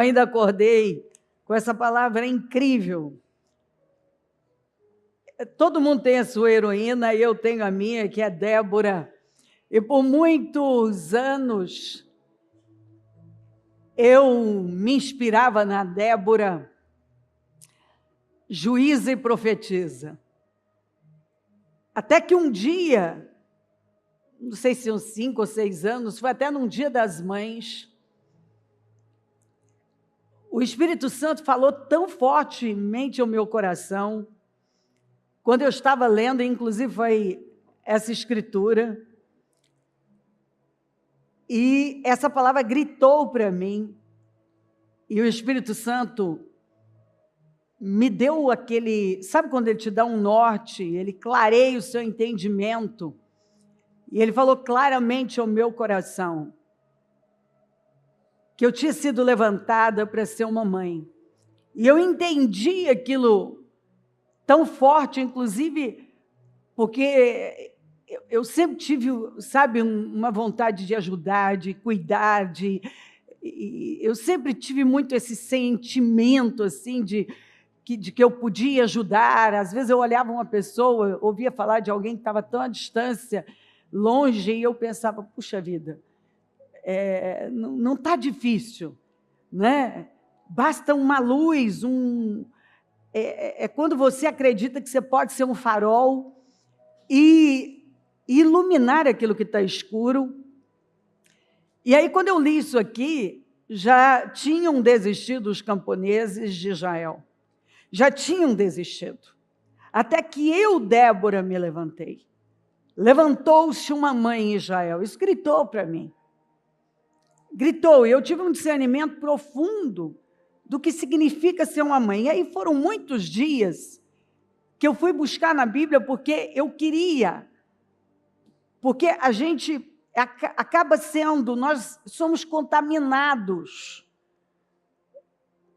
ainda acordei com essa palavra incrível. Todo mundo tem a sua heroína, e eu tenho a minha, que é Débora. E por muitos anos, eu me inspirava na Débora, juíza e profetisa. Até que um dia, não sei se uns 5 ou 6 anos, foi até num Dia das Mães, o Espírito Santo falou tão fortemente ao meu coração, quando eu estava lendo, inclusive foi essa escritura, e essa palavra gritou para mim, e o Espírito Santo me deu aquele, sabe quando ele te dá um norte, ele clareia o seu entendimento, e ele falou claramente ao meu coração, que eu tinha sido levantada para ser uma mãe, e eu entendi aquilo tão forte, inclusive, porque eu sempre tive, sabe, uma vontade de ajudar, de cuidar, eu sempre tive muito esse sentimento, assim, de que eu podia ajudar. Às vezes eu olhava uma pessoa, ouvia falar de alguém que estava tão à distância, longe, e eu pensava, puxa vida, não está difícil, né? Basta uma luz, quando você acredita que você pode ser um farol e iluminar aquilo que está escuro. E aí, quando eu li isso aqui, já tinham desistido os camponeses de Israel. Já tinham desistido. Até que eu, Débora, me levantei. Levantou-se uma mãe em Israel. Isso gritou para mim. Gritou, e eu tive um discernimento profundo do que significa ser uma mãe. E aí foram muitos dias que eu fui buscar na Bíblia, porque eu queria, porque a gente acaba sendo, nós somos contaminados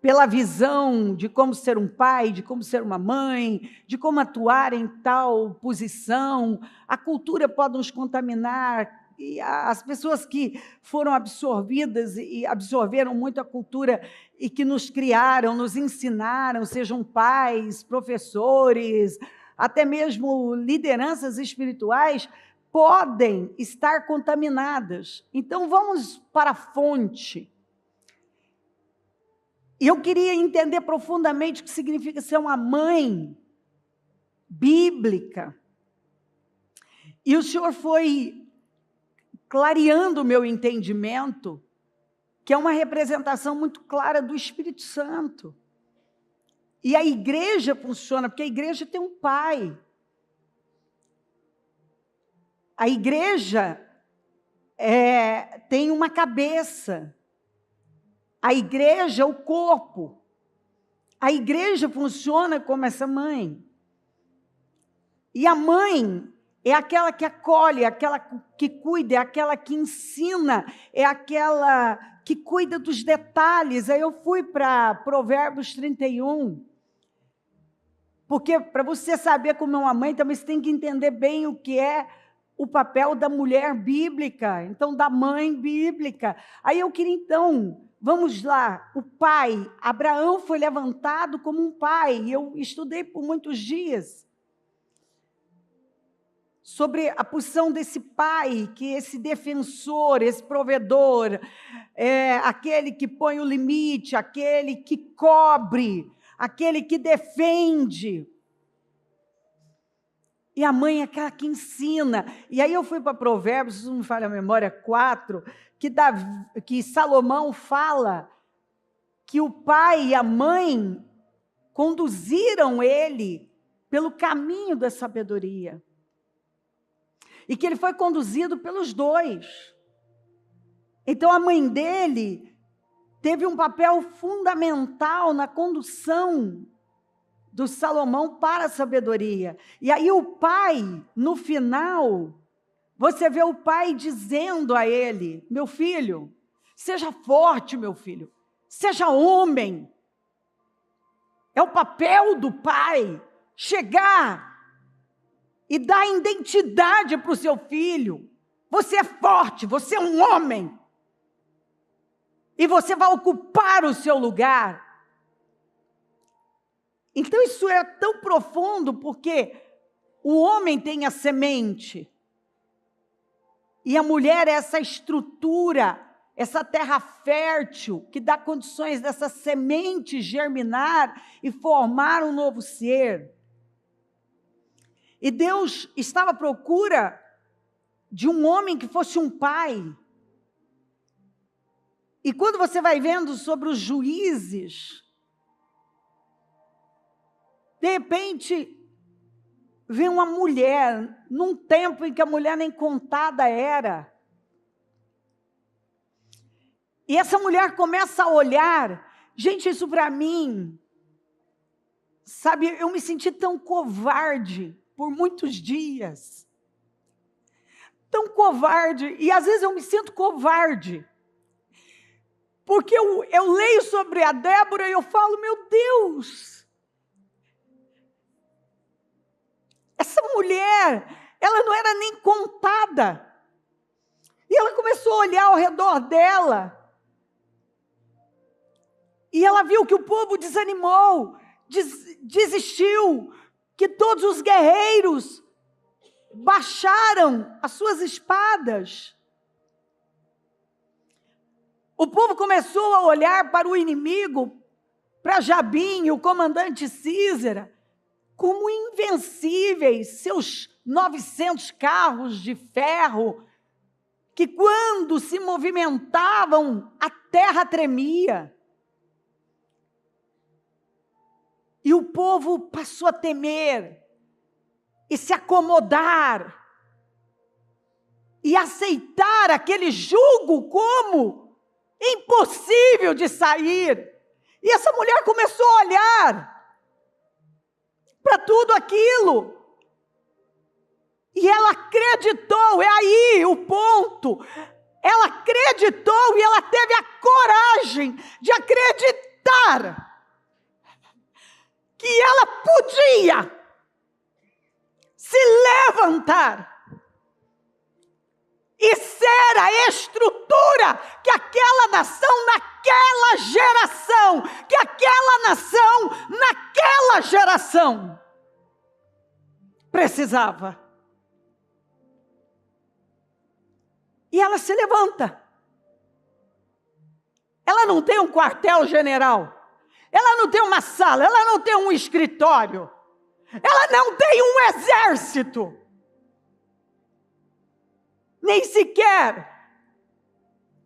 pela visão de como ser um pai, de como ser uma mãe, de como atuar em tal posição. A cultura pode nos contaminar, e as pessoas que foram absorvidas e absorveram muito a cultura e que nos criaram, nos ensinaram, sejam pais, professores, até mesmo lideranças espirituais, podem estar contaminadas. Então, vamos para a fonte. E eu queria entender profundamente o que significa ser uma mãe bíblica. E o Senhor foi clareando o meu entendimento, que é uma representação muito clara do Espírito Santo. E a igreja funciona, porque a igreja tem um pai. A igreja tem uma cabeça. A igreja é o corpo. A igreja funciona como essa mãe. E a mãe é aquela que acolhe, é aquela que cuida, é aquela que ensina, é aquela que cuida dos detalhes. Aí eu fui para Provérbios 31, porque para você saber como é uma mãe, também você tem que entender bem o que é o papel da mulher bíblica, então da mãe bíblica. Aí eu queria então, vamos lá, o pai, Abraão foi levantado como um pai, e eu estudei por muitos dias sobre a posição desse pai, que esse defensor, esse provedor, aquele que põe o limite, aquele que cobre, aquele que defende. E a mãe é aquela que ensina. E aí eu fui para Provérbios, se não me falha a memória, 4, que Salomão fala que o pai e a mãe conduziram ele pelo caminho da sabedoria. E que ele foi conduzido pelos dois. Então a mãe dele teve um papel fundamental na condução do Salomão para a sabedoria. E aí o pai, no final, você vê o pai dizendo a ele, meu filho, seja forte, meu filho, seja homem. É o papel do pai chegar e dar identidade para o seu filho. Você é forte, você é um homem. e você vai ocupar o seu lugar. Então isso é tão profundo, porque o homem tem a semente, e a mulher é essa estrutura, essa terra fértil, que dá condições dessa semente germinar e formar um novo ser. E Deus estava à procura de um homem que fosse um pai. E quando você vai vendo sobre os juízes, de repente, vem uma mulher, num tempo em que a mulher nem contada era. E essa mulher começa a olhar, gente, isso para mim, sabe, eu me senti tão covarde por muitos dias. Tão covarde, e às vezes eu me sinto covarde. Porque eu leio sobre a Débora e eu falo, meu Deus, essa mulher, ela não era nem contada. E ela começou a olhar ao redor dela. E ela viu que o povo desanimou, desistiu, que todos os guerreiros baixaram as suas espadas. O povo começou a olhar para o inimigo, para Jabim, o comandante Sísera, como invencíveis, seus 900 carros de ferro, que quando se movimentavam, a terra tremia. E o povo passou a temer, e se acomodar, e aceitar aquele jugo como impossível de sair. E essa mulher começou a olhar para tudo aquilo, e ela acreditou, é aí o ponto, ela acreditou e ela teve a coragem de acreditar que ela podia se levantar e ser a estrutura que aquela nação naquela geração precisava. E ela se levanta. Ela não tem um quartel-general. Ela não tem uma sala. Ela não tem um escritório. Ela não tem um exército. Nem sequer.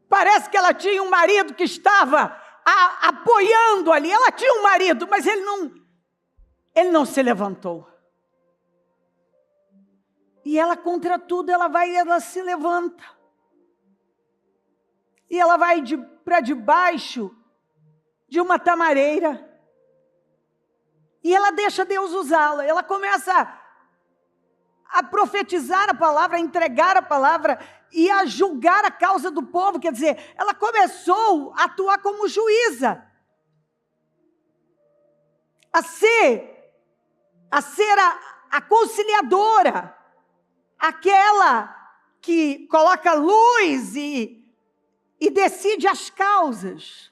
Parece que ela tinha um marido que estava apoiando ali. Ela tinha um marido, mas ele não se levantou. E ela, contra tudo, ela se levanta. E ela vai para debaixo de uma tamareira. E ela deixa Deus usá-la. Ela começa a profetizar a palavra, a entregar a palavra e a julgar a causa do povo. Quer dizer, ela começou a atuar como juíza. A ser a conciliadora. Aquela que coloca luz e decide as causas.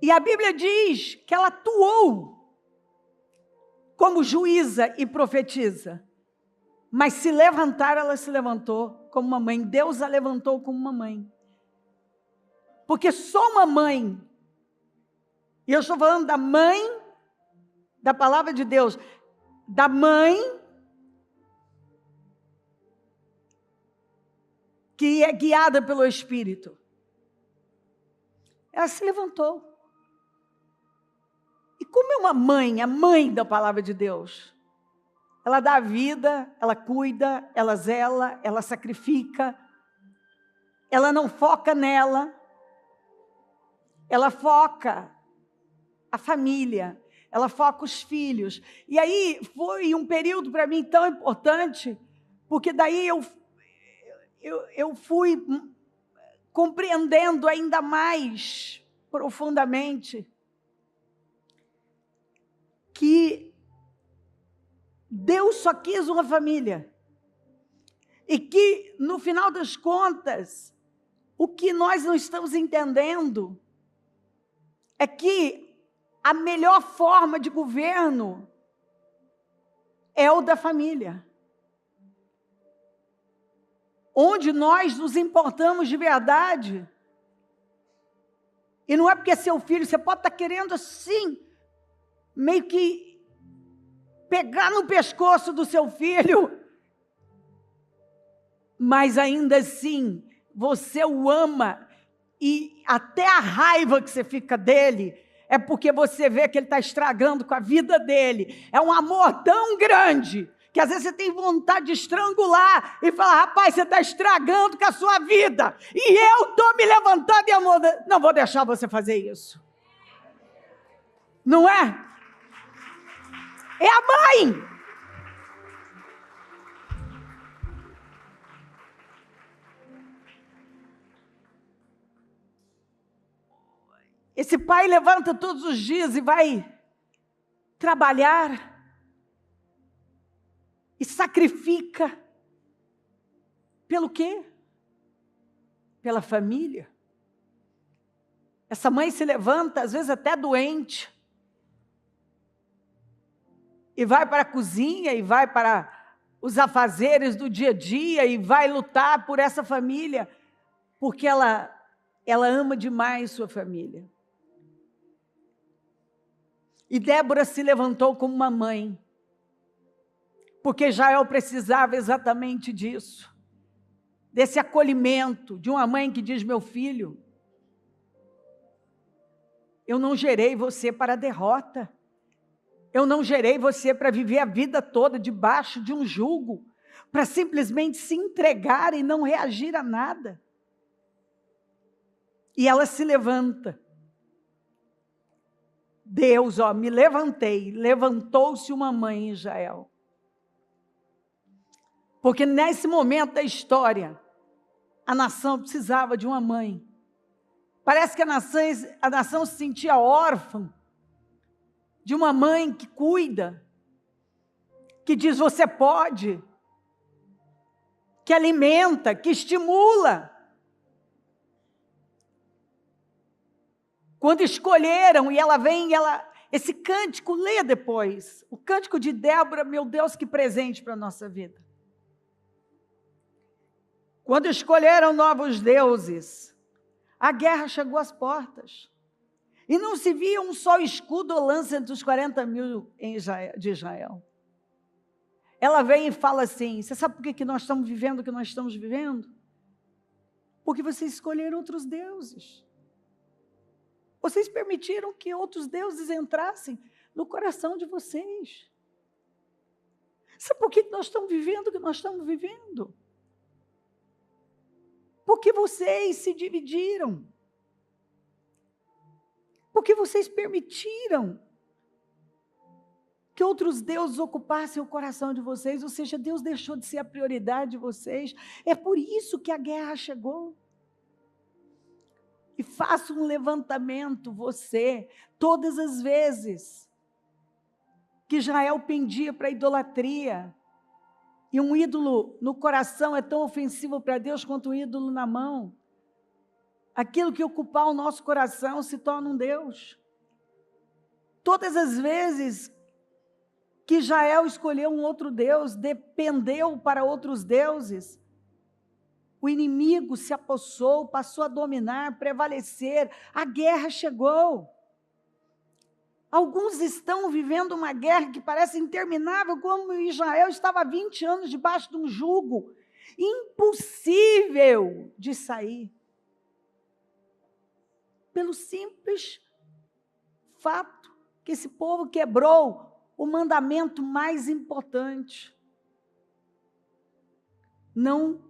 E a Bíblia diz que ela atuou como juíza e profetiza. Mas se levantar, ela se levantou como uma mãe. Deus a levantou como uma mãe. Porque só uma mãe, e eu estou falando da mãe, da palavra de Deus, da mãe que é guiada pelo Espírito. Ela se levantou. E como é uma mãe, a mãe da palavra de Deus? Ela dá a vida, ela cuida, ela zela, ela sacrifica. Ela não foca nela. Ela foca a família. Ela foca os filhos. E aí foi um período para mim tão importante, porque daí eu fui compreendendo ainda mais profundamente que Deus só quis uma família. E que, no final das contas, o que nós não estamos entendendo é que a melhor forma de governo é o da família. Onde nós nos importamos de verdade. E não é porque é seu filho, você pode estar querendo assim, meio que pegar no pescoço do seu filho, mas ainda assim, você o ama, e até a raiva que você fica dele, é porque você vê que ele está estragando com a vida dele. É um amor tão grande, que às vezes você tem vontade de estrangular, e falar, rapaz, você está estragando com a sua vida, e eu estou me levantando e amor, não vou deixar você fazer isso. Não é? É a mãe. Esse pai levanta todos os dias e vai trabalhar e sacrifica. Pelo quê? Pela família. Essa mãe se levanta, às vezes até doente, e vai para a cozinha, e vai para os afazeres do dia a dia, e vai lutar por essa família, porque ela ama demais sua família. E Débora se levantou como uma mãe, porque Jael precisava exatamente disso, desse acolhimento, de uma mãe que diz, meu filho, eu não gerei você para a derrota, eu não gerei você para viver a vida toda debaixo de um jugo, para simplesmente se entregar e não reagir a nada. E ela se levanta. Deus, me levantei, levantou-se uma mãe em Israel. Porque nesse momento da história, a nação precisava de uma mãe. Parece que a nação se sentia órfã de uma mãe que cuida, que diz você pode, que alimenta, que estimula. Quando escolheram, e ela vem, esse cântico, leia depois, o cântico de Débora, meu Deus, que presente para a nossa vida. Quando escolheram novos deuses, a guerra chegou às portas. E não se via um só escudo ou lança entre os 40 mil de Israel. Ela vem e fala assim, você sabe por que nós estamos vivendo o que nós estamos vivendo? Porque vocês escolheram outros deuses. Vocês permitiram que outros deuses entrassem no coração de vocês. Sabe por que nós estamos vivendo o que nós estamos vivendo? Porque vocês se dividiram. Porque vocês permitiram que outros deuses ocupassem o coração de vocês, ou seja, Deus deixou de ser a prioridade de vocês. É por isso que a guerra chegou. E faça um levantamento, você, todas as vezes que Israel pendia para a idolatria, e um ídolo no coração é tão ofensivo para Deus quanto um ídolo na mão, aquilo que ocupar o nosso coração se torna um Deus. Todas as vezes que Israel escolheu um outro Deus, dependeu para outros deuses, o inimigo se apossou, passou a dominar, prevalecer, a guerra chegou. Alguns estão vivendo uma guerra que parece interminável, como Israel estava há 20 anos debaixo de um jugo, impossível de sair. Pelo simples fato que esse povo quebrou o mandamento mais importante. Não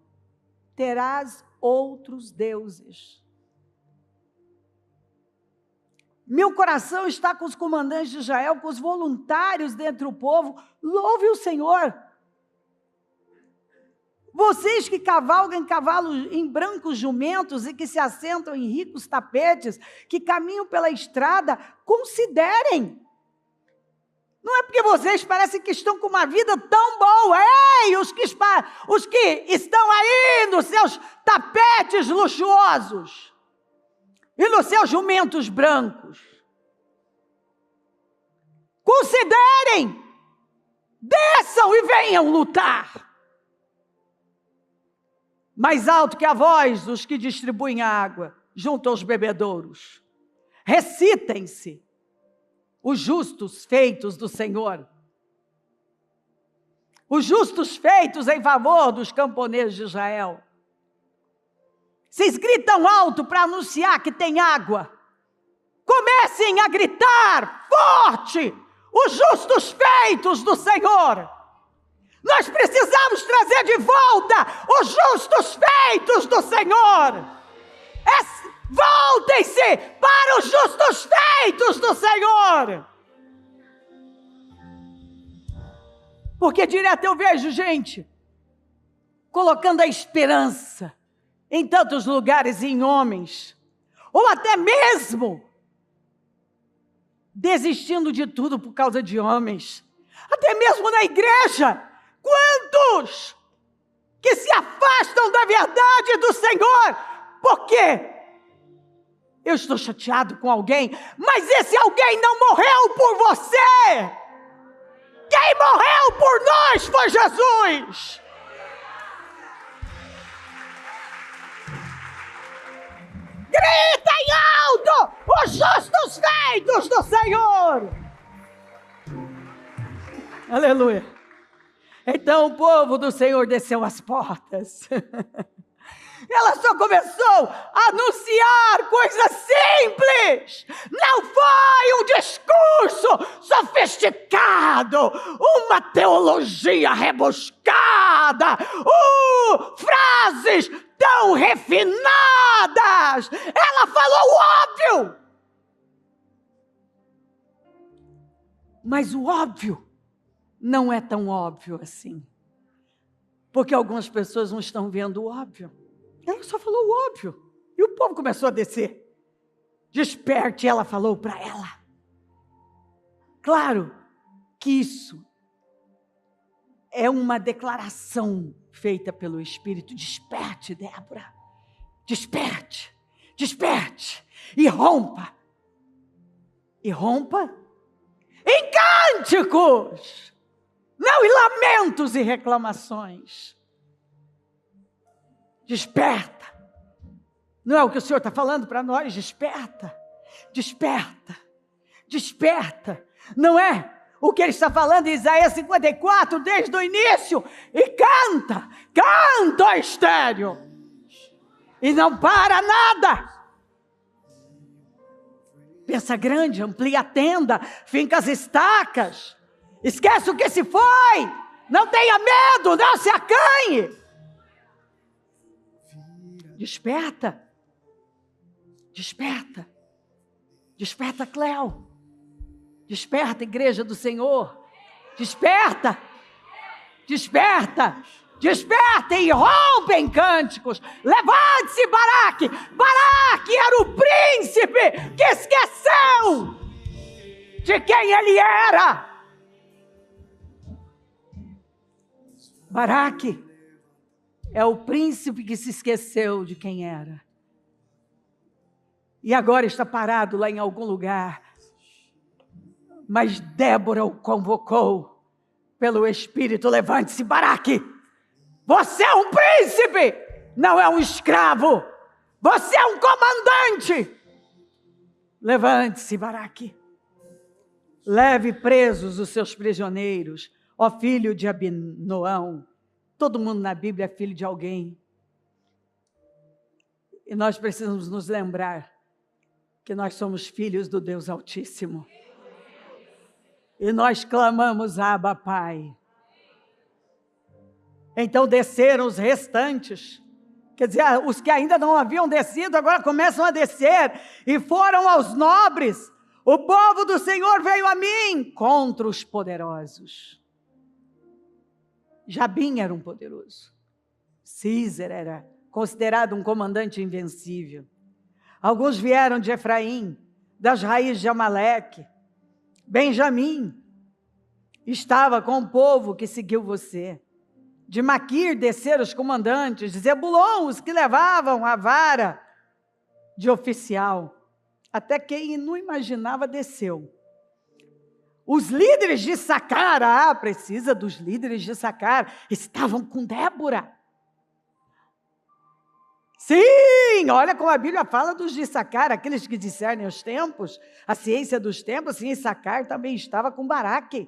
terás outros deuses. Meu coração está com os comandantes de Israel, com os voluntários dentre o povo. Louve o Senhor. Vocês que cavalgam em cavalos em brancos jumentos e que se assentam em ricos tapetes, que caminham pela estrada, considerem. Não é porque vocês parecem que estão com uma vida tão boa. Ei, os que estão aí nos seus tapetes luxuosos e nos seus jumentos brancos. Considerem, desçam e venham lutar. Mais alto que a voz dos que distribuem a água junto aos bebedouros. Recitem-se os justos feitos do Senhor. Os justos feitos em favor dos camponeses de Israel. Vocês gritam alto para anunciar que tem água. Comecem a gritar forte os justos feitos do Senhor. Nós precisamos trazer de volta os justos feitos do Senhor. Voltem-se para os justos feitos do Senhor. Porque direto eu vejo gente colocando a esperança em tantos lugares e em homens, ou até mesmo desistindo de tudo por causa de homens, até mesmo na igreja. Quantos que se afastam da verdade do Senhor? Por quê? Eu estou chateado com alguém, mas esse alguém não morreu por você. Quem morreu por nós foi Jesus. Gritem alto os justos feitos do Senhor. Aleluia. Então o povo do Senhor desceu às portas. Ela só começou a anunciar coisas simples. Não foi um discurso sofisticado, uma teologia rebuscada, frases tão refinadas. Ela falou o óbvio. Mas o óbvio não é tão óbvio assim. Porque algumas pessoas não estão vendo o óbvio. Ela só falou o óbvio. E o povo começou a descer. Desperte, ela falou para ela. Claro que isso é uma declaração feita pelo Espírito. Desperte, Débora. Desperte. Desperte. E rompa. E rompa em cânticos. Não em lamentos e reclamações. Desperta. Não é o que o Senhor está falando para nós? Desperta. Desperta. Desperta. Não é o que Ele está falando em Isaías 54, desde o início? E canta. Canta, ó estéreo. E não para nada. Pensa grande, amplia a tenda, finca as estacas. Esquece o que se foi. Não tenha medo, não se acanhe. Desperta. Desperta. Desperta, Cléo. Desperta, igreja do Senhor. Desperta. Desperta. Desperta e rompe em cânticos. Levante-se, Baraque. Baraque era o príncipe que esqueceu de quem ele era. Baraque é o príncipe que se esqueceu de quem era. E agora está parado lá em algum lugar. Mas Débora o convocou pelo Espírito. Levante-se, Baraque. Você é um príncipe, não é um escravo. Você é um comandante. Levante-se, Baraque. Leve presos os seus prisioneiros, ó filho de Abinoão. Todo mundo na Bíblia é filho de alguém. E nós precisamos nos lembrar que nós somos filhos do Deus Altíssimo. E nós clamamos, Abba, Pai. Então desceram os restantes. Quer dizer, os que ainda não haviam descido, agora começam a descer. E foram aos nobres. O povo do Senhor veio a mim contra os poderosos. Jabim era um poderoso. Císera era considerado um comandante invencível. Alguns vieram de Efraim, das raízes de Amaleque. Benjamim estava com o povo que seguiu você. De Maquir desceram os comandantes, de Zebulon os que levavam a vara de oficial. Até quem não imaginava desceu. Os líderes de Issacar, precisa dos líderes de Issacar, estavam com Débora. Sim, olha como a Bíblia fala dos de Issacar, aqueles que discernem os tempos, a ciência dos tempos. Sim, Issacar também estava com Baraque,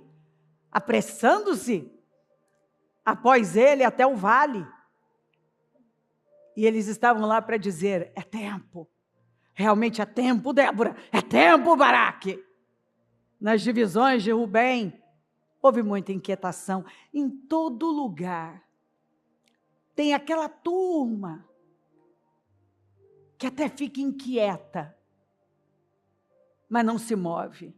apressando-se após ele até o vale. E eles estavam lá para dizer: é tempo, realmente é tempo, Débora, é tempo, Baraque. Nas divisões de Rubem, houve muita inquietação. Em todo lugar, tem aquela turma que até fica inquieta, mas não se move.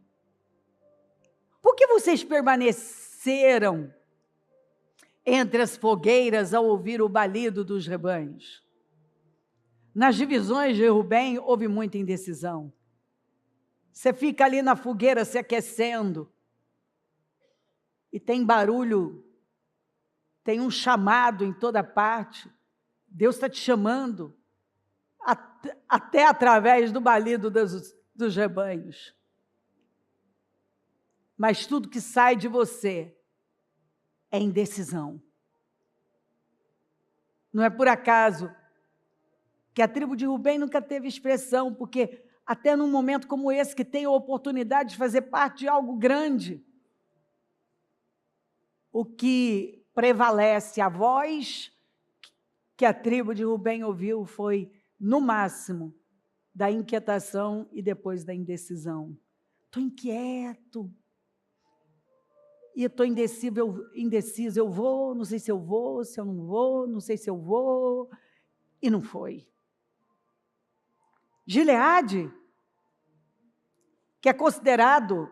Por que vocês permaneceram entre as fogueiras ao ouvir o balido dos rebanhos? Nas divisões de Rubem, houve muita indecisão. Você fica ali na fogueira se aquecendo, e tem barulho, tem um chamado em toda parte. Deus está te chamando, até através do balido dos rebanhos. Mas tudo que sai de você é indecisão. Não é por acaso que a tribo de Rubem nunca teve expressão, porque até num momento como esse, que tem a oportunidade de fazer parte de algo grande, o que prevalece, a voz que a tribo de Rubem ouviu foi, no máximo, da inquietação e depois da indecisão. Estou inquieto, e estou indeciso, eu vou, não sei se eu vou, se eu não vou, não sei se eu vou, e não foi. Gileade, que é considerado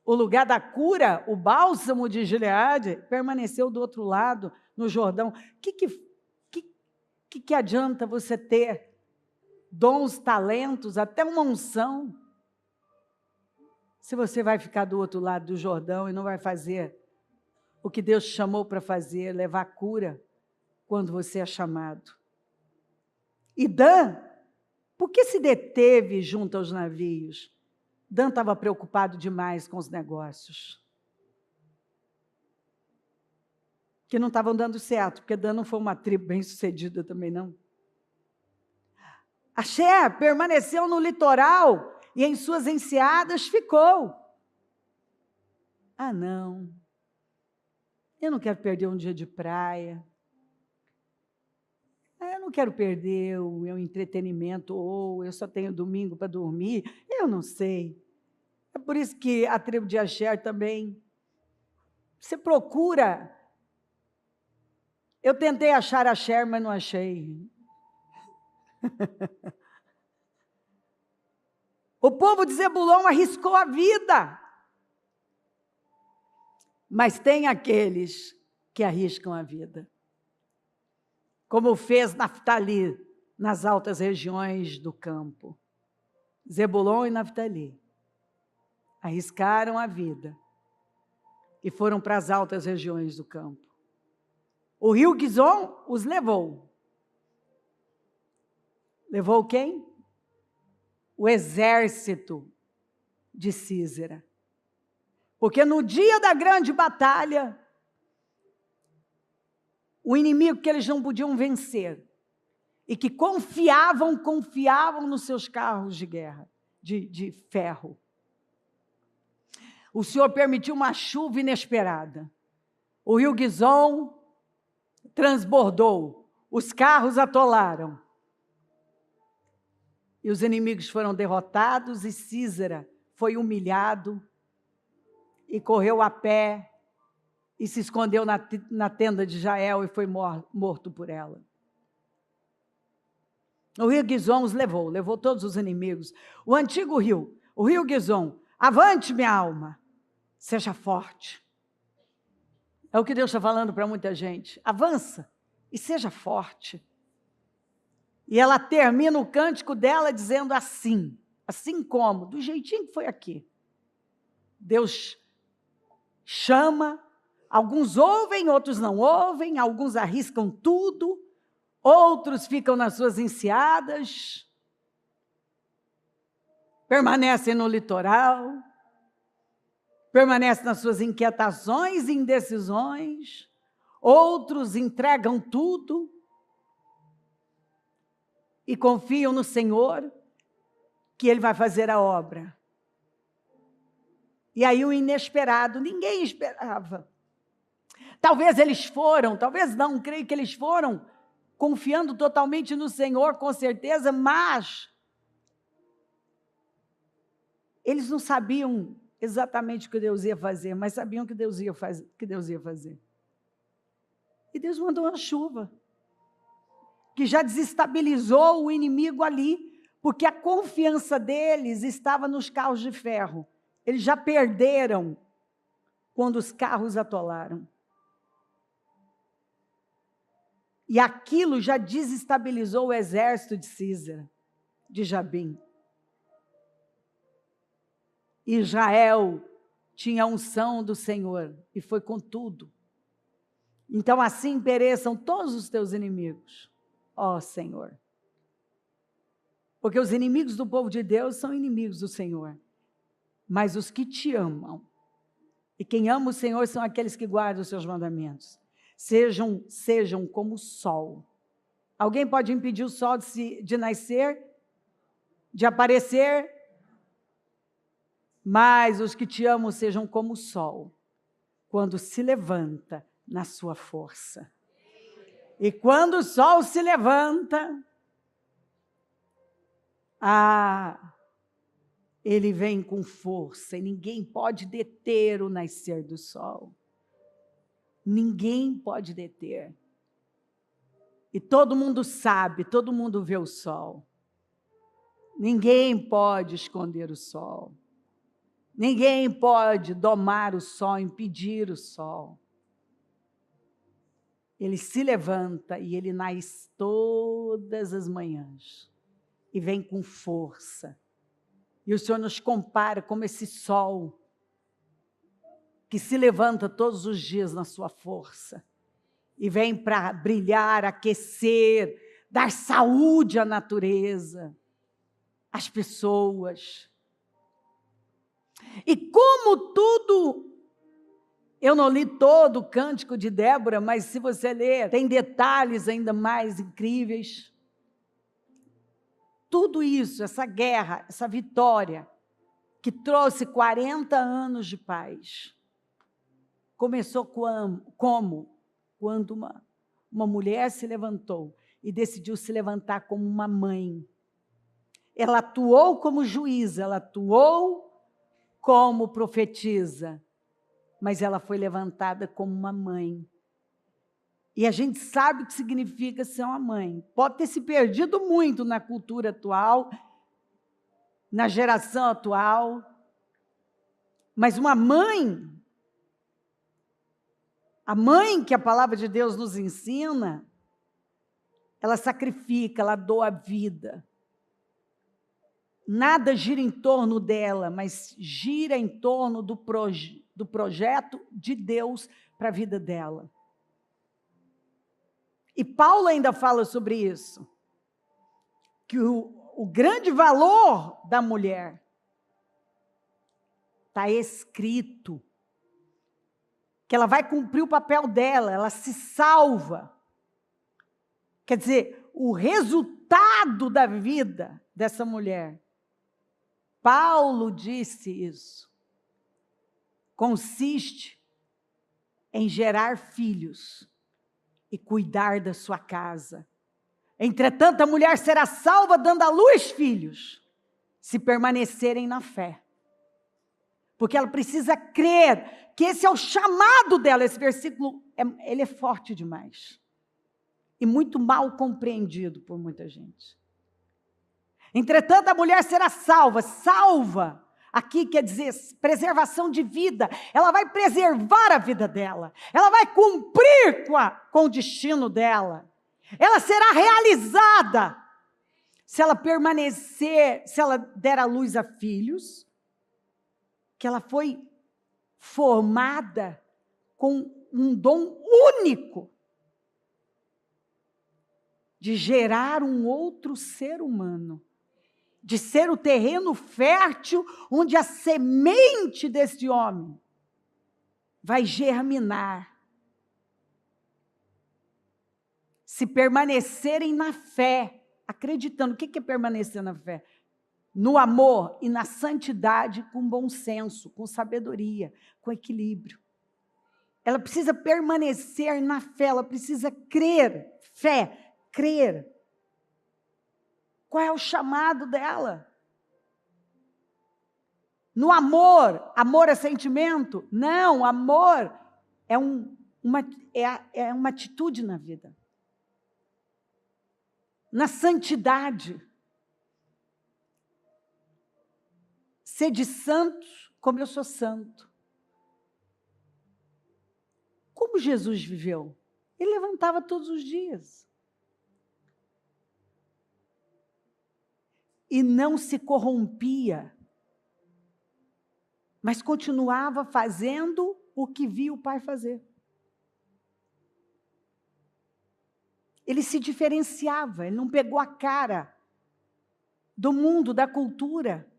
o lugar da cura, o bálsamo de Gileade, permaneceu do outro lado, no Jordão. Que adianta você ter dons, talentos, até uma unção, se você vai ficar do outro lado do Jordão e não vai fazer o que Deus te chamou para fazer, levar cura quando você é chamado? E Dan, por que se deteve junto aos navios? Dan estava preocupado demais com os negócios, que não estavam dando certo, porque Dan não foi uma tribo bem sucedida também, não. Asher permaneceu no litoral e em suas enseadas ficou. Ah, não, eu não quero perder um dia de praia, eu não quero perder o meu entretenimento, ou eu só tenho domingo para dormir, eu não sei. É por isso que a tribo de Asher também, você procura. Eu tentei achar Asher, mas não achei. O povo de Zebulon arriscou a vida, mas tem aqueles que arriscam a vida, como fez Naftali nas altas regiões do campo. Zebulon e Naftali arriscaram a vida e foram para as altas regiões do campo. O rio Gizom os levou. Levou quem? O exército de Sísera. Porque no dia da grande batalha, o inimigo que eles não podiam vencer, e que confiavam nos seus carros de guerra, de ferro. O Senhor permitiu uma chuva inesperada. O rio Gizom transbordou, os carros atolaram. E os inimigos foram derrotados, e Sísera foi humilhado, e correu a pé, e se escondeu na tenda de Jael, e foi morto por ela. O rio Gizom os levou todos os inimigos. O antigo rio, o rio Gizom, avante, minha alma, seja forte. É o que Deus está falando para muita gente. Avança e seja forte. E ela termina o cântico dela dizendo assim como? Do jeitinho que foi aqui. Deus chama, alguns ouvem, outros não ouvem, alguns arriscam tudo, outros ficam nas suas enseadas, permanecem no litoral, permanecem nas suas inquietações e indecisões, outros entregam tudo e confiam no Senhor, que Ele vai fazer a obra. E aí o inesperado, ninguém esperava. Talvez eles foram, talvez não, creio que eles foram confiando totalmente no Senhor, com certeza, mas eles não sabiam exatamente o que Deus ia fazer, mas sabiam que Deus ia fazer. E Deus mandou uma chuva, que já desestabilizou o inimigo ali, porque a confiança deles estava nos carros de ferro. Eles já perderam quando os carros atolaram. E aquilo já desestabilizou o exército de Císara, de Jabim. Israel tinha a unção do Senhor e foi com tudo. Então assim pereçam todos os teus inimigos, ó Senhor. Porque os inimigos do povo de Deus são inimigos do Senhor. Mas os que te amam, e quem ama o Senhor são aqueles que guardam os seus mandamentos, sejam como o sol. Alguém pode impedir o sol de nascer, de aparecer? Mas os que te amam sejam como o sol, quando se levanta na sua força. E quando o sol se levanta, ele vem com força e ninguém pode deter o nascer do sol. Ninguém pode deter. E todo mundo sabe, todo mundo vê o sol. Ninguém pode esconder o sol. Ninguém pode domar o sol, impedir o sol. Ele se levanta e ele nasce todas as manhãs. E vem com força. E o Senhor nos compara como esse sol que se levanta todos os dias na sua força e vem para brilhar, aquecer, dar saúde à natureza, às pessoas. E como tudo, eu não li todo o cântico de Débora, mas se você ler, tem detalhes ainda mais incríveis. Tudo isso, essa guerra, essa vitória, que trouxe 40 anos de paz, começou como? Quando uma mulher se levantou e decidiu se levantar como uma mãe. Ela atuou como juíza, ela atuou como profetisa, mas ela foi levantada como uma mãe. E a gente sabe o que significa ser uma mãe. Pode ter se perdido muito na cultura atual, na geração atual, mas uma mãe, a mãe que a palavra de Deus nos ensina, ela sacrifica, ela doa a vida. Nada gira em torno dela, mas gira em torno do projeto de Deus para a vida dela. E Paulo ainda fala sobre isso, que o grande valor da mulher está escrito, que ela vai cumprir o papel dela, ela se salva. Quer dizer, o resultado da vida dessa mulher, Paulo disse isso, consiste em gerar filhos e cuidar da sua casa. Entretanto, a mulher será salva dando à luz filhos, se permanecerem na fé. Porque ela precisa crer que esse é o chamado dela. Esse versículo, ele é forte demais. E muito mal compreendido por muita gente. Entretanto, a mulher será salva. Salva, aqui quer dizer preservação de vida. Ela vai preservar a vida dela. Ela vai cumprir com o destino dela. Ela será realizada se ela permanecer, se ela der à luz a filhos, que ela foi formada com um dom único de gerar um outro ser humano, de ser o terreno fértil onde a semente desse homem vai germinar. Se permanecerem na fé, acreditando. O que é permanecer na fé? No amor e na santidade, com bom senso, com sabedoria, com equilíbrio. Ela precisa permanecer na fé, ela precisa crer. Fé, crer. Qual é o chamado dela? No amor, amor é sentimento? Não, amor é uma atitude na vida. Na santidade. Sede santos como eu sou santo. Como Jesus viveu? Ele levantava todos os dias. E não se corrompia, mas continuava fazendo o que via o Pai fazer. Ele se diferenciava, ele não pegou a cara do mundo, da cultura.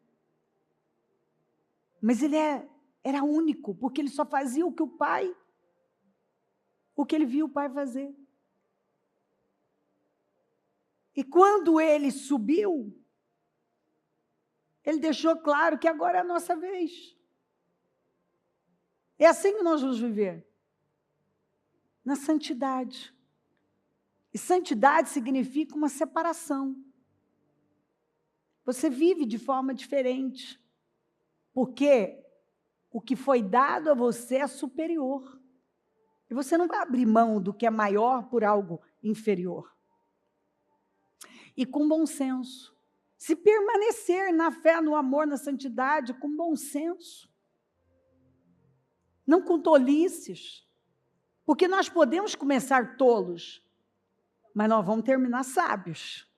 Mas ele era único, porque ele só fazia o que ele viu o Pai fazer. E quando ele subiu, ele deixou claro que agora é a nossa vez. É assim que nós vamos viver. Na santidade. E santidade significa uma separação. Você vive de forma diferente. Porque o que foi dado a você é superior. E você não vai abrir mão do que é maior por algo inferior. E com bom senso. Se permanecer na fé, no amor, na santidade, com bom senso. Não com tolices. Porque nós podemos começar tolos, mas nós vamos terminar sábios.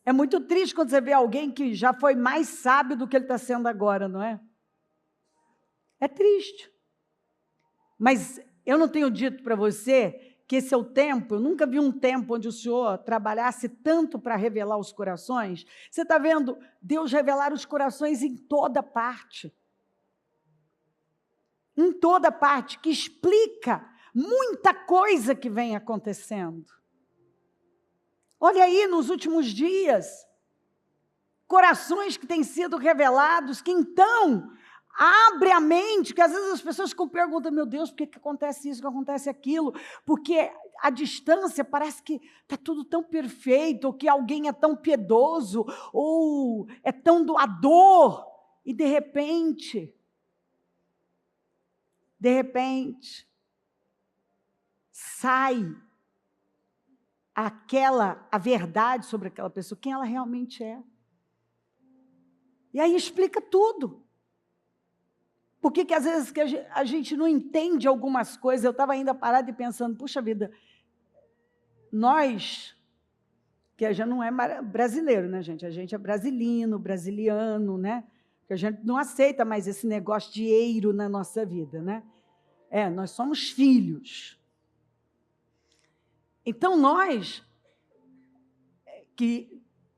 É muito triste quando você vê alguém que já foi mais sábio do que ele está sendo agora, não é? É triste. Mas eu não tenho dito para você que esse é o tempo, eu nunca vi um tempo onde o Senhor trabalhasse tanto para revelar os corações. Você está vendo Deus revelar os corações em toda parte. Em toda parte, que explica muita coisa que vem acontecendo. Olha aí, nos últimos dias, corações que têm sido revelados, que então abre a mente, que às vezes as pessoas ficam perguntando, meu Deus, por que acontece isso, por que acontece aquilo? Porque à distância parece que está tudo tão perfeito, ou que alguém é tão piedoso, ou é tão doador, e de repente, sai a verdade sobre aquela pessoa, quem ela realmente é. E aí explica tudo. Por que às vezes que a gente não entende algumas coisas? Eu estava ainda parada e pensando, puxa vida, nós, que a gente não é brasileiro, né, gente? A gente é brasiliano, né? Que a gente não aceita mais esse negócio de eiro na nossa vida, né? Nós somos filhos. Então,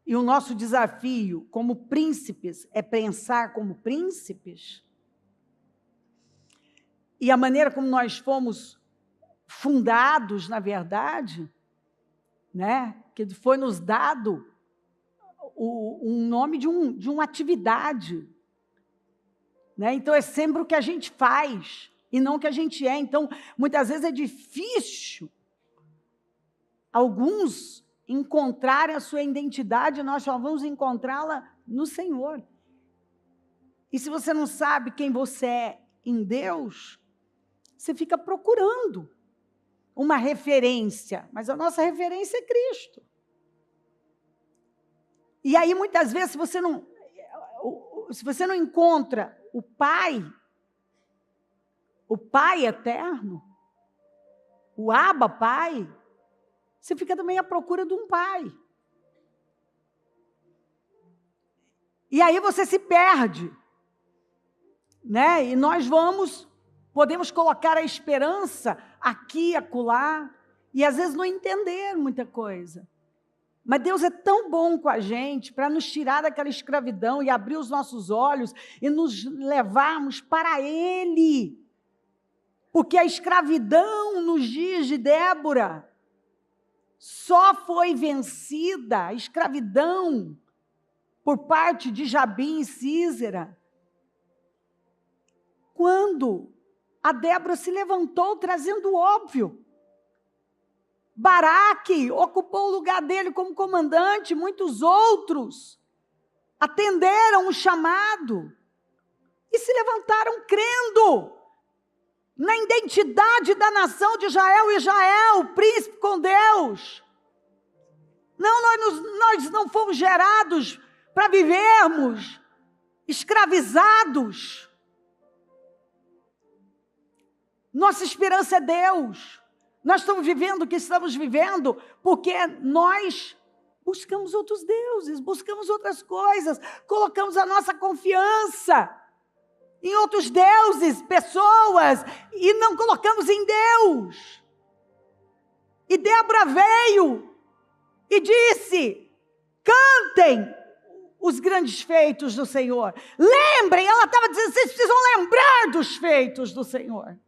e o nosso desafio como príncipes é pensar como príncipes, e a maneira como nós fomos fundados, na verdade, né, que foi nos dado um nome de uma atividade. Né? Então, é sempre o que a gente faz, e não o que a gente é. Então, muitas vezes é difícil alguns encontrarem a sua identidade, nós só vamos encontrá-la no Senhor. E se você não sabe quem você é em Deus, você fica procurando uma referência, mas a nossa referência é Cristo. E aí, muitas vezes, se você não encontra o Pai eterno, o Abba Pai, você fica também à procura de um pai. E aí você se perde né? E nós podemos colocar a esperança aqui e acolá, e às vezes não entender muita coisa. Mas Deus é tão bom com a gente para nos tirar daquela escravidão e abrir os nossos olhos e nos levarmos para Ele. Porque a escravidão, nos dias de Débora, só foi vencida, a escravidão, por parte de Jabim e Sísera, quando a Débora se levantou trazendo o óbvio. Baraque ocupou o lugar dele como comandante, muitos outros atenderam o chamado e se levantaram crendo na identidade da nação de Israel, príncipe com Deus. Não, nós não fomos gerados para vivermos escravizados. Nossa esperança é Deus. Nós estamos vivendo o que estamos vivendo porque nós buscamos outros deuses, buscamos outras coisas, colocamos a nossa confiança em outros deuses, pessoas, e não colocamos em Deus. E Débora veio e disse: cantem os grandes feitos do Senhor. Lembrem, ela estava dizendo, vocês precisam lembrar dos feitos do Senhor.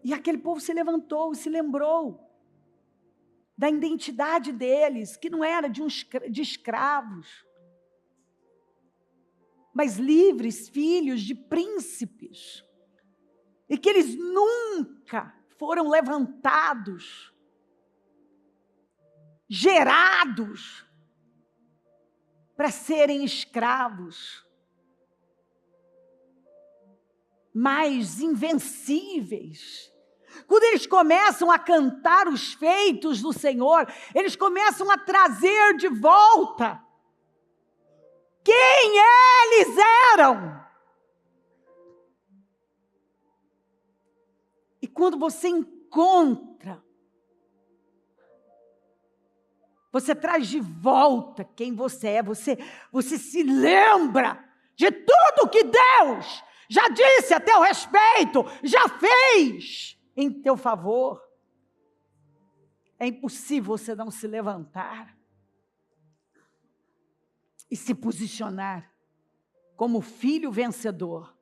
E aquele povo se levantou e se lembrou da identidade deles, que não era de escravos, mas livres, filhos de príncipes, e que eles nunca foram levantados, gerados, para serem escravos, mas invencíveis. Quando eles começam a cantar os feitos do Senhor, eles começam a trazer de volta quem eles eram. E quando você encontra, você traz de volta quem você é, você se lembra de tudo que Deus já disse a teu respeito, já fez em teu favor. É impossível você não se levantar e se posicionar como filho vencedor.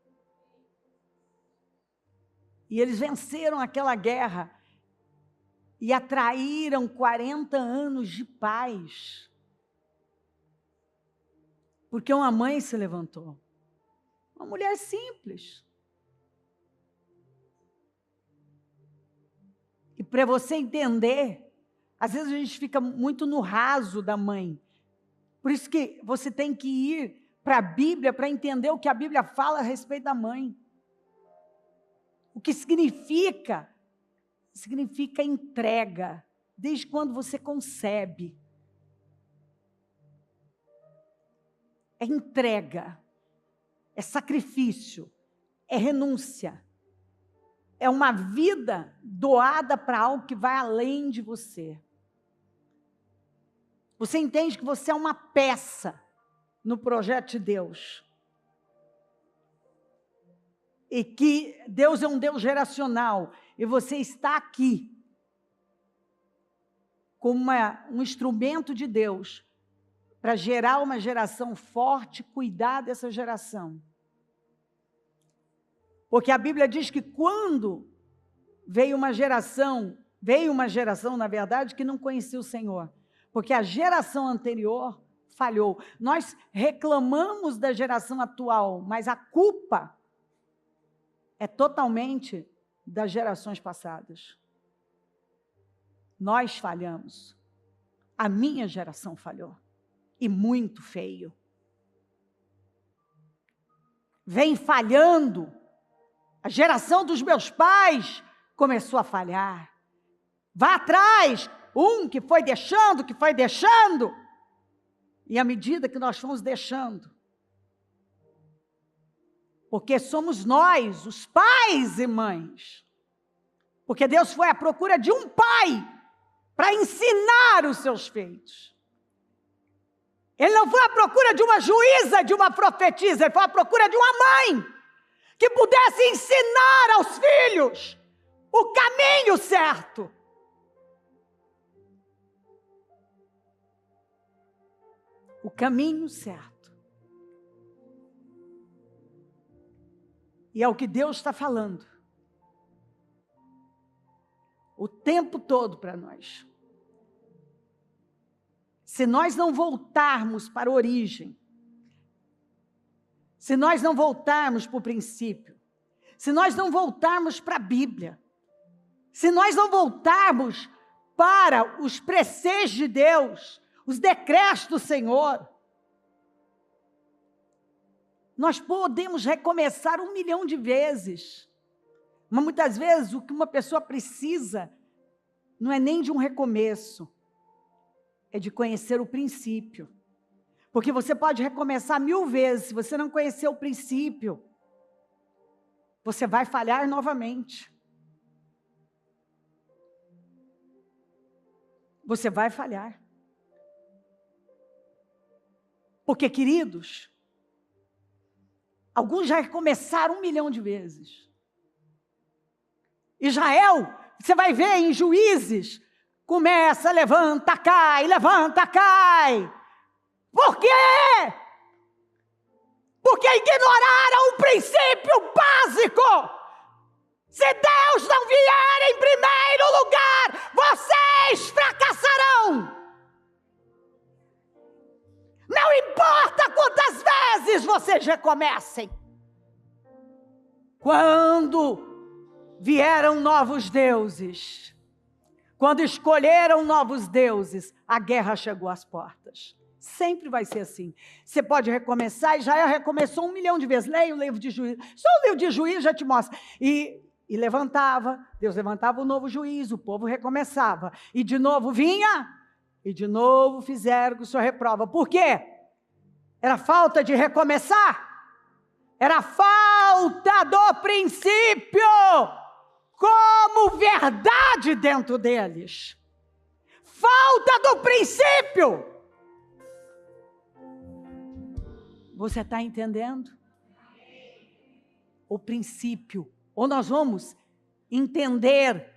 E eles venceram aquela guerra e atraíram 40 anos de paz. Porque uma mãe se levantou. Uma mulher simples. E para você entender, às vezes a gente fica muito no raso da mãe. Por isso que você tem que ir para a Bíblia para entender o que a Bíblia fala a respeito da mãe. O que significa? Significa entrega, desde quando você concebe. É entrega, é sacrifício, é renúncia. É uma vida doada para algo que vai além de você. Você entende que você é uma peça no projeto de Deus. E que Deus é um Deus geracional. E você está aqui como um instrumento de Deus para gerar uma geração forte, cuidar dessa geração. Porque a Bíblia diz que quando veio uma geração, na verdade, que não conhecia o Senhor. Porque a geração anterior falhou. Nós reclamamos da geração atual, mas a culpa é totalmente das gerações passadas. Nós falhamos. A minha geração falhou. E muito feio. Vem falhando. A geração dos meus pais começou a falhar. Vá atrás, que foi deixando. E à medida que nós fomos deixando, porque somos nós, os pais e mães, porque Deus foi à procura de um pai para ensinar os seus feitos. Ele não foi à procura de uma juíza, de uma profetisa, ele foi à procura de uma mãe que pudesse ensinar aos filhos o caminho certo. O caminho certo. E é o que Deus está falando o tempo todo para nós. Se nós não voltarmos para a origem, se nós não voltarmos para o princípio, se nós não voltarmos para a Bíblia, se nós não voltarmos para os preceitos de Deus, os decretos do Senhor, nós podemos recomeçar 1 milhão de vezes. Mas muitas vezes o que uma pessoa precisa não é nem de um recomeço, é de conhecer o princípio. Porque você pode recomeçar 1000 vezes, se você não conhecer o princípio, você vai falhar novamente. Você vai falhar. Porque, queridos, alguns já recomeçaram 1 milhão de vezes. Israel, você vai ver em Juízes, começa, levanta, cai, levanta, cai. Por quê? Porque ignoraram o princípio básico. Se Deus não vier em primeiro lugar, vocês fracassarão. Não importa quantas vezes vocês recomecem. Quando vieram novos deuses, quando escolheram novos deuses, a guerra chegou às portas. Sempre vai ser assim. Você pode recomeçar, Israel recomeçou 1 milhão de vezes. Leia o livro de Juízes. Só o livro de Juízes já te mostra. E levantava, Deus levantava um novo juízo, o povo recomeçava. E de novo vinha, e de novo fizeram com sua reprova. Por quê? Era falta de recomeçar? Era falta do princípio como verdade dentro deles. Falta do princípio. Você está entendendo? O princípio. Ou nós vamos entender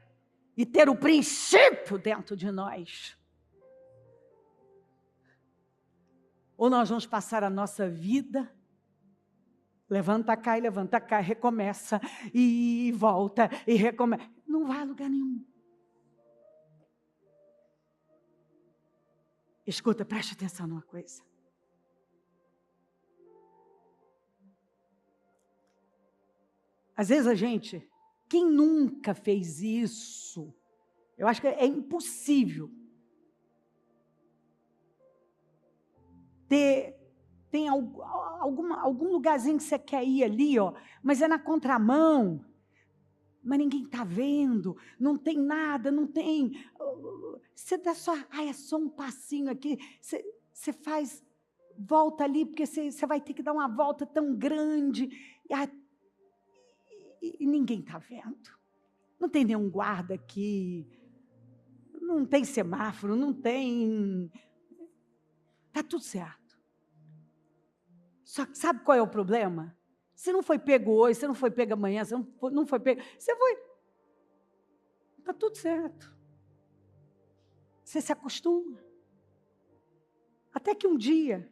e ter o princípio dentro de nós. Ou nós vamos passar a nossa vida, levanta, cai, recomeça, e volta, e recomeça. Não vai a lugar nenhum. Escuta, preste atenção numa coisa. Às vezes a gente, quem nunca fez isso, eu acho que é impossível tem algum lugarzinho que você quer ir ali, ó, mas é na contramão, mas ninguém está vendo, não tem nada, não tem, você dá só, é só um passinho aqui, você faz, volta ali, porque você vai ter que dar uma volta tão grande, e ninguém está vendo, não tem nenhum guarda aqui, não tem semáforo, não tem, está tudo certo. Só que sabe qual é o problema? Você não foi pego hoje, você não foi pego amanhã, você não foi pego, você foi, está tudo certo. Você se acostuma. Até que um dia,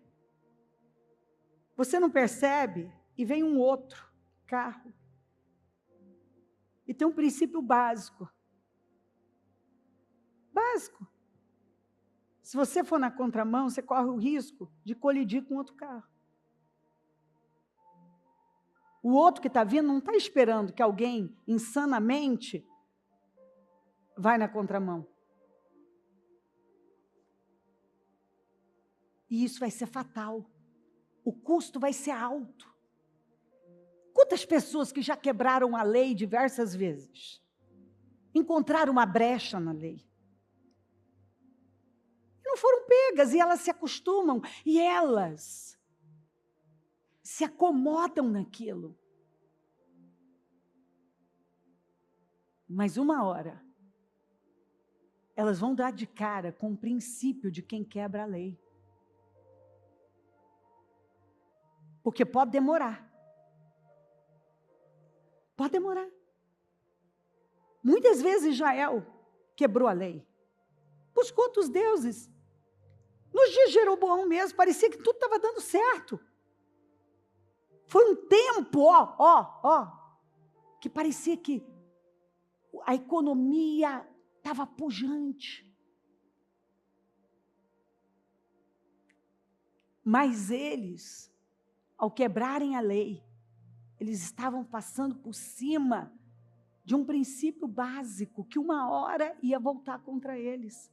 você não percebe e vem um outro carro. E tem um princípio básico. Básico. Se você for na contramão, você corre o risco de colidir com outro carro. O outro que está vindo não está esperando que alguém insanamente vai na contramão. E isso vai ser fatal. O custo vai ser alto. Quantas pessoas que já quebraram a lei diversas vezes, encontraram uma brecha na lei, e não foram pegas, e elas se acostumam, e elas se acomodam naquilo. Mas uma hora, elas vão dar de cara com o princípio de quem quebra a lei. Porque pode demorar. Pode demorar. Muitas vezes Israel quebrou a lei. Buscou outros deuses. Nos dias de Jeroboão mesmo, parecia que tudo estava dando certo. Foi um tempo, que parecia que a economia estava pujante. Mas eles, ao quebrarem a lei, eles estavam passando por cima de um princípio básico que uma hora ia voltar contra eles.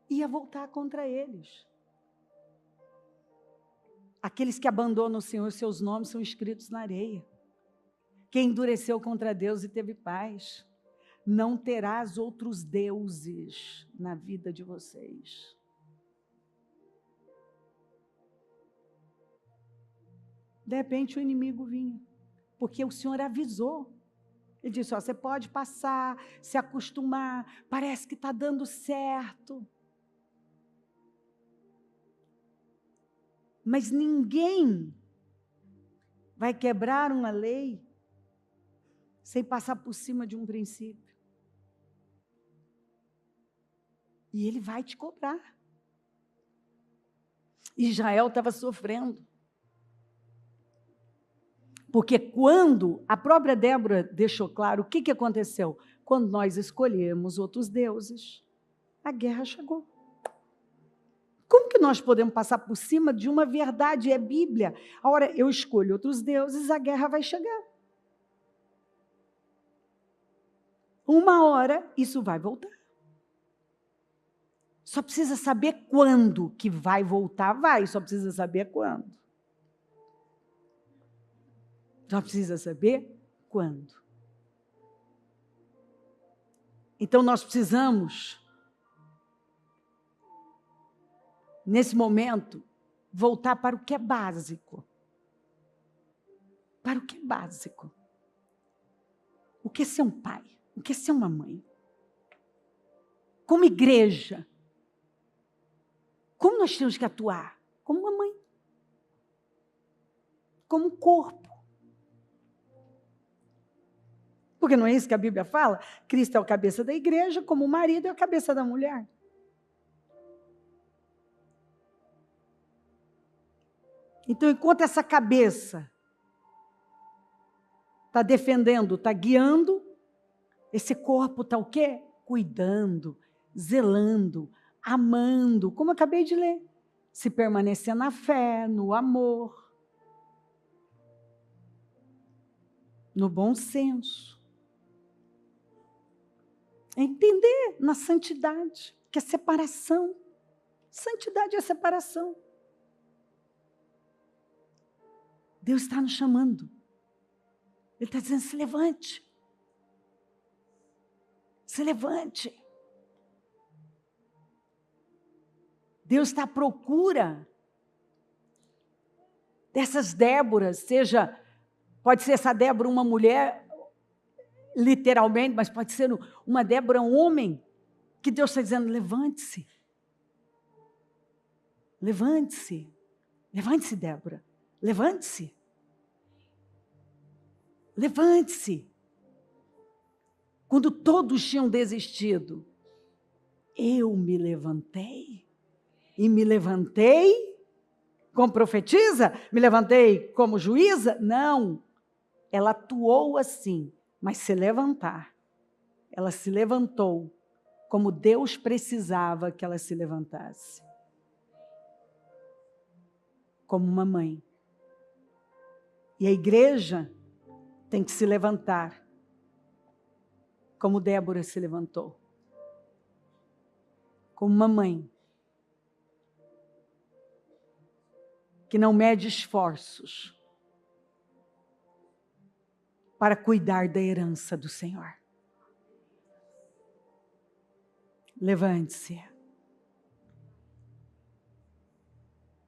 Ia voltar contra eles. Aqueles que abandonam o Senhor, seus nomes são escritos na areia. Quem endureceu contra Deus e teve paz, não terás outros deuses na vida de vocês. De repente o inimigo vinha, porque o Senhor avisou. Ele disse, você pode passar, se acostumar, parece que está dando certo. Mas ninguém vai quebrar uma lei sem passar por cima de um princípio. E ele vai te cobrar. Israel estava sofrendo. Porque quando a própria Débora deixou claro o que aconteceu, quando nós escolhemos outros deuses, a guerra chegou. Como que nós podemos passar por cima de uma verdade? É Bíblia. A hora eu escolho outros deuses, a guerra vai chegar. Uma hora isso vai voltar. Só precisa saber quando que vai voltar, vai. Só precisa saber quando. Só precisa saber quando. Então nós precisamos, nesse momento, voltar para o que é básico. Para o que é básico. O que é ser um pai? O que é ser uma mãe? Como igreja, como nós temos que atuar? Como uma mãe. Como um corpo. Porque não é isso que a Bíblia fala? Cristo é o cabeça da igreja, como o marido é a cabeça da mulher. Então, enquanto essa cabeça está defendendo, está guiando, esse corpo está o quê? Cuidando, zelando, amando, como eu acabei de ler. Se permanecer na fé, no amor, no bom senso. É entender na santidade, que é separação. Santidade é separação. Deus está nos chamando. Ele está dizendo, se levante. Se levante. Deus está à procura dessas Déboras, pode ser essa Débora uma mulher, literalmente, mas pode ser uma Débora, um homem, que Deus está dizendo, levante-se. Levante-se. Levante-se, Débora. Levante-se. Levante-se. Quando todos tinham desistido, eu me levantei. E me levantei como profetisa? Me levantei como juíza? Não. Ela atuou assim, mas se levantar. Ela se levantou como Deus precisava que ela se levantasse. Como uma mãe. E a igreja tem que se levantar, como Débora se levantou. Como uma mãe. Que não mede esforços para cuidar da herança do Senhor. Levante-se.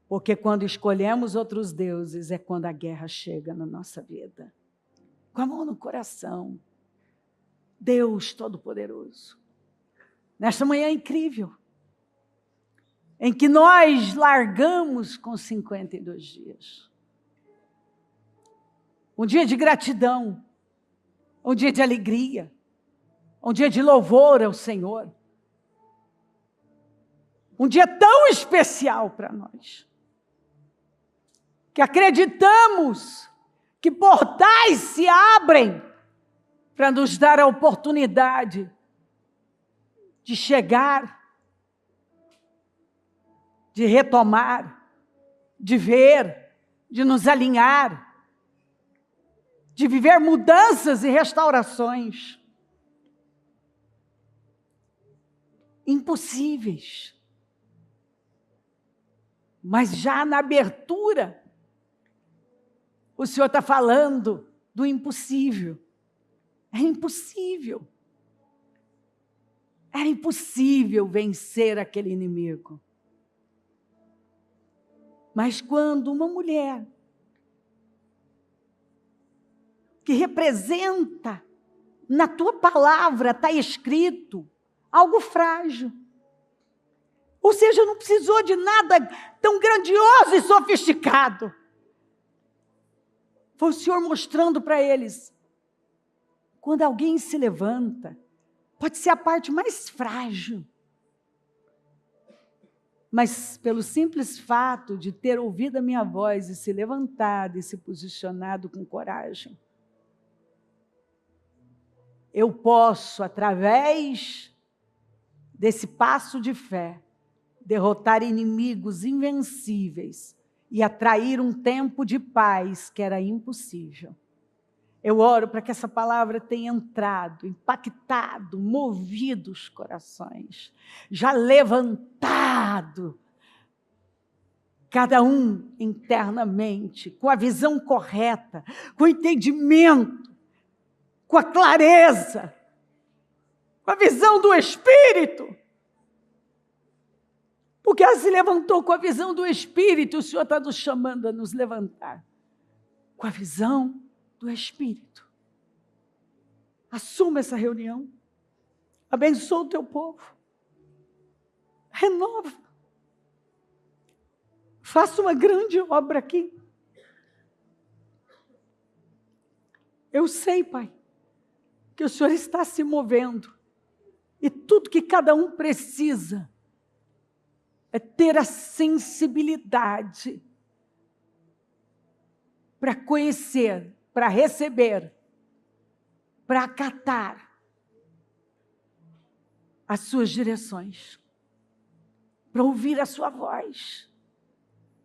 Porque quando escolhemos outros deuses, é quando a guerra chega na nossa vida. Com a mão no coração. Deus Todo-Poderoso. Nesta manhã é incrível. em que nós largamos com 52 dias. Um dia de gratidão, um dia de alegria, um dia de louvor ao Senhor. Um dia tão especial para nós, que acreditamos que portais se abrem para nos dar a oportunidade de chegar, de retomar, de ver, de nos alinhar, de viver mudanças e restaurações impossíveis. Mas já na abertura, o Senhor está falando do impossível. É impossível. Era impossível vencer aquele inimigo. Mas quando uma mulher que representa, na tua palavra está escrito, algo frágil. Ou seja, não precisou de nada tão grandioso e sofisticado. Foi o Senhor mostrando para eles, quando alguém se levanta, pode ser a parte mais frágil, mas pelo simples fato de ter ouvido a minha voz e se levantado e se posicionado com coragem, eu posso, através desse passo de fé, derrotar inimigos invencíveis e atrair um tempo de paz que era impossível. Eu oro para que essa palavra tenha entrado, impactado, movido os corações, já levantado cada um internamente, com a visão correta, com o entendimento, com a clareza, com a visão do Espírito. Porque ela se levantou com a visão do Espírito, o Senhor está nos chamando a nos levantar com a visão do Espírito. Assuma essa reunião, abençoa o teu povo, renova, faça uma grande obra aqui. Eu sei, Pai, que o Senhor está se movendo, e tudo que cada um precisa é ter a sensibilidade para conhecer, para receber, para acatar as suas direções, para ouvir a sua voz,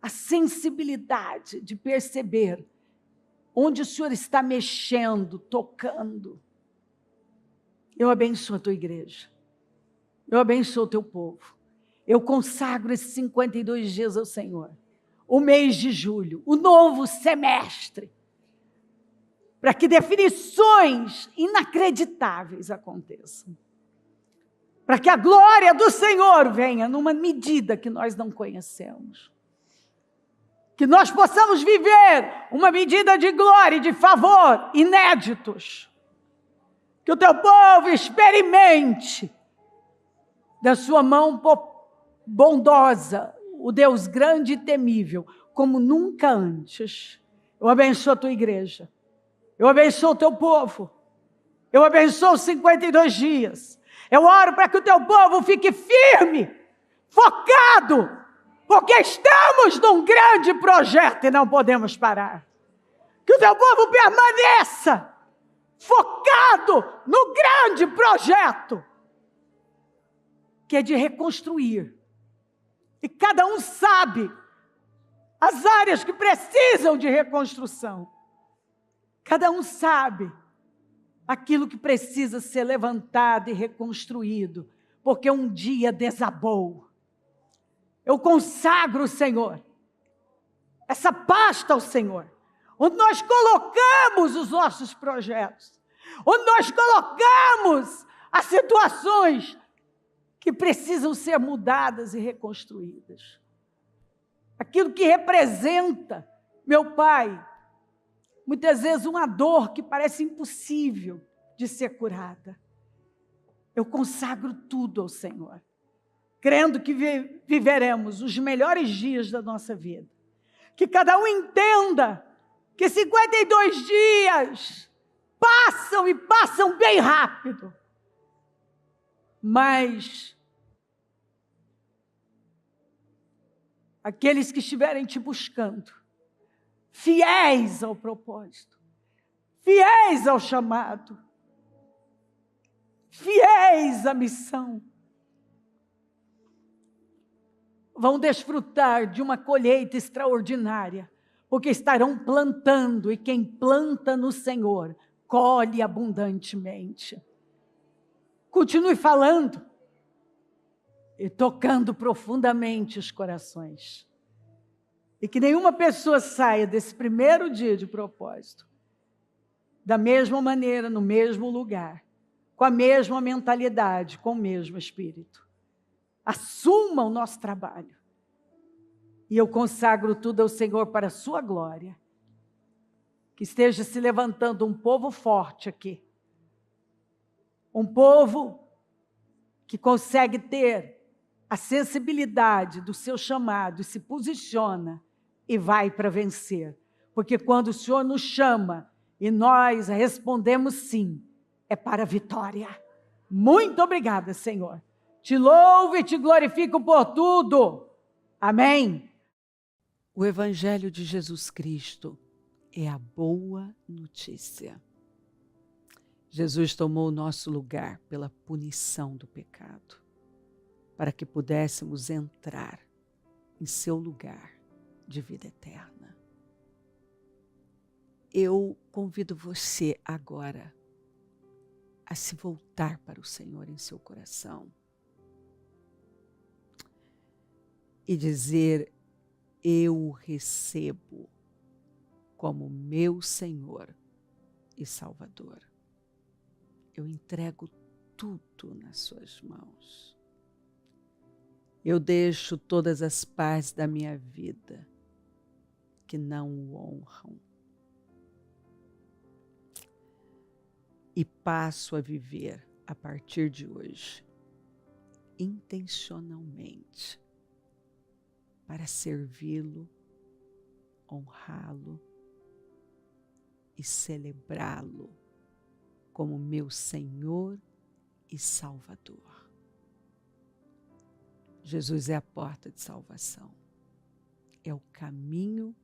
a sensibilidade de perceber onde o Senhor está mexendo, tocando. Eu abençoo a tua igreja, eu abençoo o teu povo. Eu consagro esses 52 dias ao Senhor, o mês de julho, o novo semestre, para que definições inacreditáveis aconteçam, para que a glória do Senhor venha numa medida que nós não conhecemos, que nós possamos viver uma medida de glória e de favor inéditos, que o teu povo experimente da sua mão bondosa, o Deus grande e temível, como nunca antes. Eu abençoo a tua igreja, eu abençoo o teu povo, eu abençoo os 52 dias, eu oro para que o teu povo fique firme, focado, porque estamos num grande projeto e não podemos parar. Que o teu povo permaneça focado no grande projeto, que é de reconstruir. E cada um sabe as áreas que precisam de reconstrução. Cada um sabe aquilo que precisa ser levantado e reconstruído, porque um dia desabou. Eu consagro, Senhor, essa pasta ao Senhor, onde nós colocamos os nossos projetos, onde nós colocamos as situações que precisam ser mudadas e reconstruídas. Aquilo que representa, meu Pai, muitas vezes uma dor que parece impossível de ser curada. Eu consagro tudo ao Senhor. crendo que viveremos os melhores dias da nossa vida. Que cada um entenda que 52 dias passam e passam bem rápido. Mas aqueles que estiverem te buscando, fiéis ao propósito, fiéis ao chamado, fiéis à missão, vão desfrutar de uma colheita extraordinária, porque estarão plantando, e quem planta no Senhor, colhe abundantemente. Continue falando e tocando profundamente os corações. E que nenhuma pessoa saia desse primeiro dia de propósito da mesma maneira, no mesmo lugar, com a mesma mentalidade, com o mesmo espírito. Assuma o nosso trabalho. E eu consagro tudo ao Senhor para a sua glória. Que esteja se levantando um povo forte aqui. Um povo que consegue ter a sensibilidade do seu chamado e se posiciona e vai para vencer. Porque quando o Senhor nos chama e nós respondemos sim, é para a vitória. Muito obrigada, Senhor. Te louvo e te glorifico por tudo. Amém. O Evangelho de Jesus Cristo é a boa notícia. Jesus tomou o nosso lugar pela punição do pecado, para que pudéssemos entrar em seu lugar de vida eterna. Eu convido você agora a se voltar para o Senhor em seu coração e dizer: eu o recebo como meu Senhor e Salvador. Eu entrego tudo nas suas mãos. Eu deixo todas as partes da minha vida que não o honram e passo a viver a partir de hoje intencionalmente para servi-lo, honrá-lo e celebrá-lo como meu Senhor e Salvador. Jesus é a porta de salvação, é o caminho,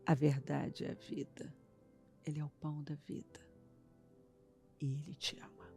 a verdade e a vida. Ele é o pão da vida e Ele te ama.